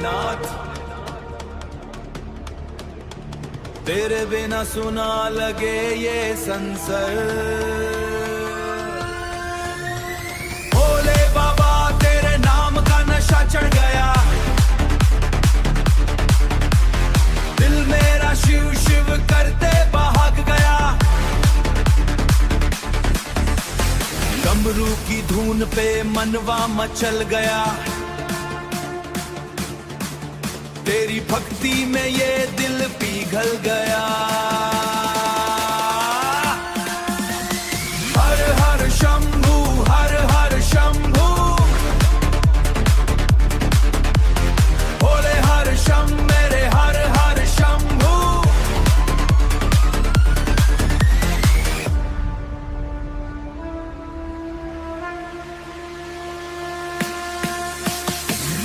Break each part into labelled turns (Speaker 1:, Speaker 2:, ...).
Speaker 1: भोलेनाथ, तेरे बिना सुना लगे ये संसार। भोले बाबा तेरे नाम का नशा चढ़ गया, दिल मेरा शिव शिव करते भाग गया। डमरू की धुन पे मनवा मचल गया, तेरी भक्ति में ये दिल पिघल गया। हर हर शंभू, हर हर शंभू, भोले हर शंभू, मेरे हर हर शंभू।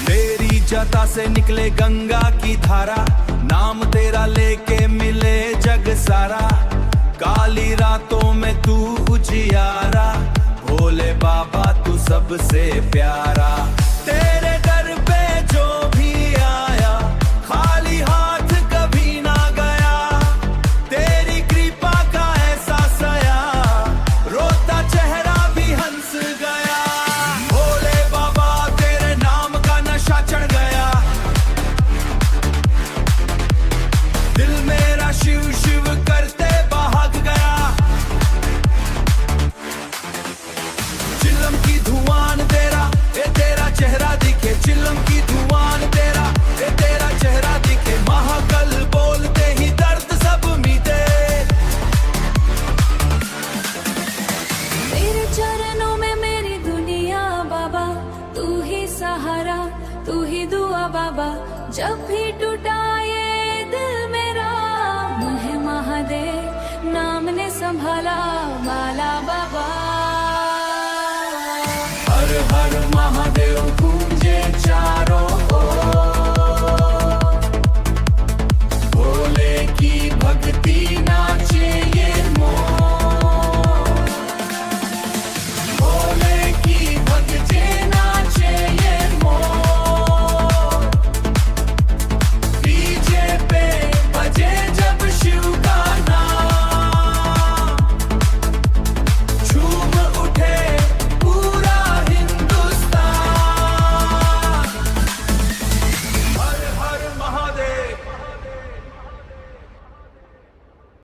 Speaker 1: तेरी जटा से निकले गंगा की धारा, नाम तेरा लेके मिले जग सारा। काली रातों में तू उजियारा, भोले बाबा तू सबसे प्यारा। तेरे दर पे जो भी आया, खाली हाथ कभी ना गया। तेरी कृपा का एहसास आया, रोता चेहरा भी हंस गया। भोले बाबा तेरे नाम का नशा चढ़ गया, दिल मेरा शिव शिव करते भाग गया। चिलम की धुआं तेरा, ये तेरा चेहरा दिखे। चिलम की धुआं तेरा, ये तेरा चेहरा दिखे। महाकाल बोलते ही दर्द सब मिटे।
Speaker 2: तेरे चरणों में मेरी दुनिया बाबा, तू ही सहारा, तू ही दुआ बाबा। जब भी टूटा ये दिल मेरा, मुझे महादेव नाम ने संभाला।